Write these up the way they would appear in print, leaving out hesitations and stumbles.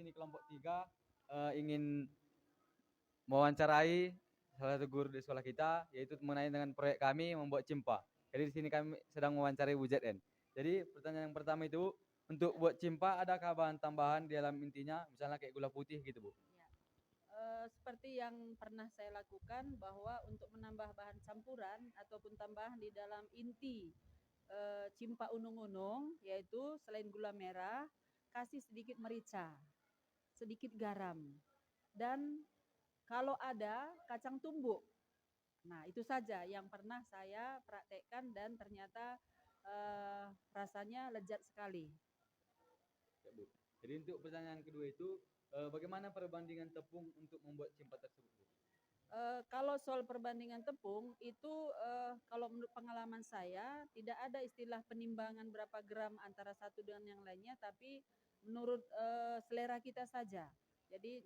sini kelompok 3 ingin mewawancarai salah satu guru di sekolah kita, yaitu mengenai dengan proyek kami membuat cimpa. Jadi di sini kami sedang mewawancarai WZN. Jadi pertanyaan yang pertama itu, untuk buat cimpa adakah bahan tambahan di dalam intinya, misalnya kayak gula putih gitu Bu? Ya. Seperti yang pernah saya lakukan bahwa untuk menambah bahan campuran ataupun tambahan di dalam inti cimpa unung-unung, yaitu selain gula merah, kasih sedikit merica, sedikit garam, dan kalau ada kacang tumbuk. Nah, itu saja yang pernah saya praktekkan dan ternyata rasanya lezat sekali. Ya, Bu. Jadi untuk pertanyaan kedua itu, bagaimana perbandingan tepung untuk membuat cimpa tersebut Bu? Kalau soal perbandingan tepung itu kalau menurut pengalaman saya tidak ada istilah penimbangan berapa gram antara satu dengan yang lainnya, tapi menurut selera kita saja. Jadi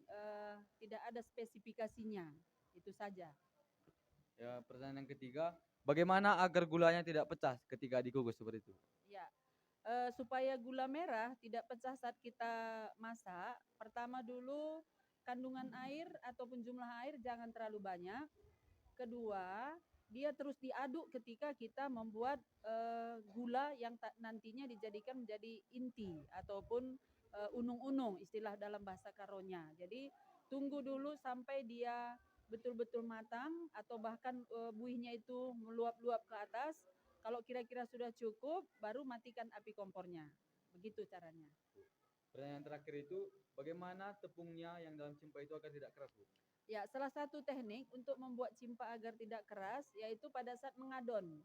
tidak ada spesifikasinya, itu saja. Ya, pertanyaan yang ketiga, bagaimana agar gulanya tidak pecah ketika dikukus seperti itu? Ya, supaya gula merah tidak pecah saat kita masak, pertama dulu kandungan air ataupun jumlah air jangan terlalu banyak. Kedua, dia terus diaduk ketika kita membuat gula yang nantinya dijadikan menjadi inti ataupun unung-unung istilah dalam bahasa Karonya. Jadi tunggu dulu sampai dia betul-betul matang atau bahkan buihnya itu meluap-luap ke atas. Kalau kira-kira sudah cukup, baru matikan api kompornya. Begitu caranya. Pertanyaan terakhir itu, bagaimana tepungnya yang dalam cimpa itu agar tidak keras Bu? Ya, salah satu teknik untuk membuat cimpa agar tidak keras yaitu pada saat mengadon.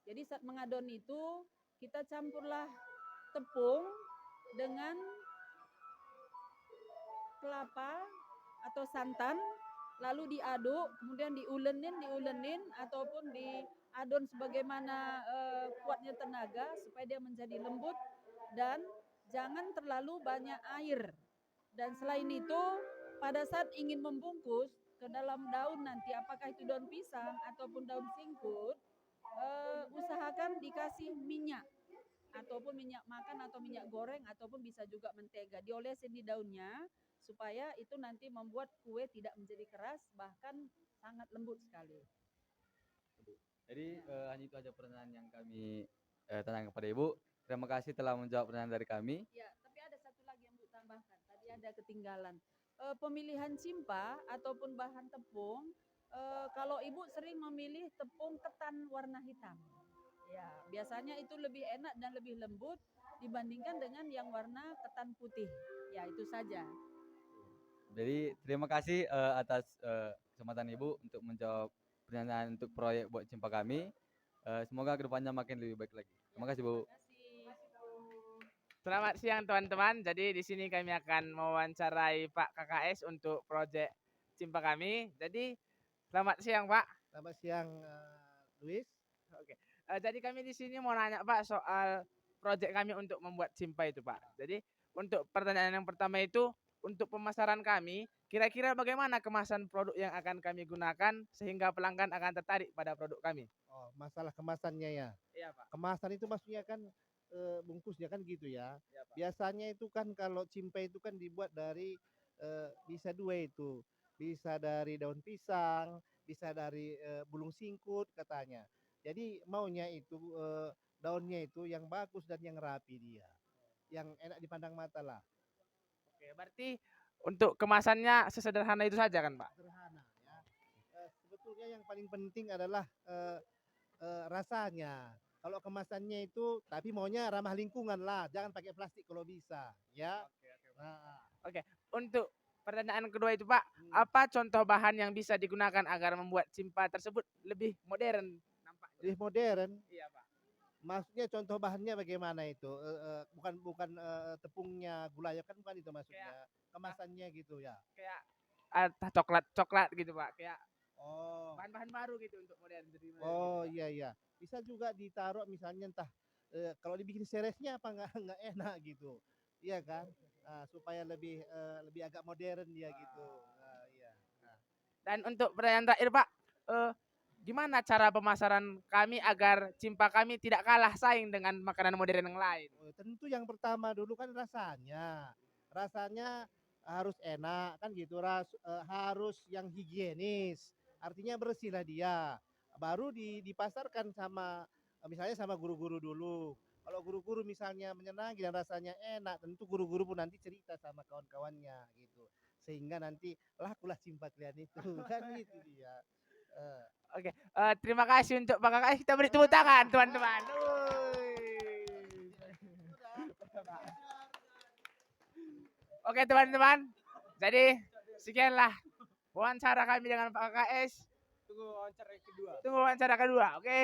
Jadi saat mengadon itu kita campurlah tepung dengan kelapa atau santan, lalu diaduk, kemudian diulenin ataupun diadon sebagaimana kuatnya tenaga supaya dia menjadi lembut dan jangan terlalu banyak air. Dan selain itu, pada saat ingin membungkus ke dalam daun nanti, apakah itu daun pisang ataupun daun singkut, usahakan dikasih minyak ataupun minyak makan atau minyak goreng ataupun bisa juga mentega diolesin di daunnya supaya itu nanti membuat kue tidak menjadi keras bahkan sangat lembut sekali. Jadi hanya itu aja pertanyaan yang kami tanyakan kepada Ibu. Terima kasih telah menjawab pertanyaan dari kami. Ya, tapi ada satu lagi yang Bu tambahkan. Tadi ada ketinggalan. Pemilihan cimpa ataupun bahan tepung, kalau Ibu sering memilih tepung ketan warna hitam. Ya, biasanya itu lebih enak dan lebih lembut dibandingkan dengan yang warna ketan putih. Ya, itu saja. Jadi terima kasih atas kesempatan Ibu untuk menjawab pertanyaan untuk proyek buat cimpa kami. Semoga kedepannya makin lebih baik lagi. Terima kasih Bu. Terima kasih. Selamat siang teman-teman. Jadi di sini kami akan mewawancarai Pak KKS untuk proyek cimpa kami. Jadi selamat siang Pak. Selamat siang, Luis. Oke. Jadi kami di sini mau nanya Pak soal proyek kami untuk membuat cimpa itu Pak. Jadi untuk pertanyaan yang pertama itu untuk pemasaran kami, kira-kira bagaimana kemasan produk yang akan kami gunakan sehingga pelanggan akan tertarik pada produk kami? Oh, masalah kemasannya ya. Iya Pak. Kemasan itu maksudnya kan bungkusnya kan gitu ya. Iya Pak. Biasanya itu kan kalau cimpe itu kan dibuat dari bisa dua itu. Bisa dari daun pisang, bisa dari bulung singkut katanya. Jadi maunya itu daunnya itu yang bagus dan yang rapi dia. Yang enak dipandang mata lah. Oke, berarti untuk kemasannya sesederhana itu saja kan Pak? Sederhana ya. Sebetulnya yang paling penting adalah rasanya. Kalau kemasannya itu, tapi maunya ramah lingkungan lah, jangan pakai plastik kalau bisa, ya. Oke, oke, Pak. Nah, Oke, untuk pertanyaan kedua itu Pak, apa contoh bahan yang bisa digunakan agar membuat cimpa tersebut lebih modern nampaknya? lebih modern. Iya Pak. Maksudnya contoh bahannya bagaimana itu? Bukan bukan tepungnya, gulanya kan bukan itu maksudnya. Kemasannya gitu ya. Kayak coklat gitu Pak, kayak Oh. bahan-bahan baru gitu untuk modern. Jadi Oh gitu, iya iya. Bisa juga ditaruh misalnya entah kalau dibikin seresnya apa nggak enak gitu. Iya kan? Nah, supaya lebih lebih agak modern dia gitu. Nah, iya. Nah. Dan untuk pertanyaan terakhir Pak, gimana cara pemasaran kami agar cimpa kami tidak kalah saing dengan makanan modern yang lain? Tentu yang pertama dulu kan rasanya. Rasanya harus enak kan gitu, harus yang higienis. Artinya bersihlah dia. Baru dipasarkan sama misalnya sama guru-guru dulu. Kalau guru-guru misalnya menyenangi dan rasanya enak, tentu guru-guru pun nanti cerita sama kawan-kawannya gitu. Sehingga nanti lakulah cimpa kalian itu kan gitu dia. Eh, Oke, terima kasih untuk Pak KKS. Kita beri tepuk tangan, teman-teman. Wuih. Oke, teman-teman. Jadi, sekianlah wawancara kami dengan Pak KKS. Tunggu wawancara kedua. Tunggu wawancara kedua. Oke.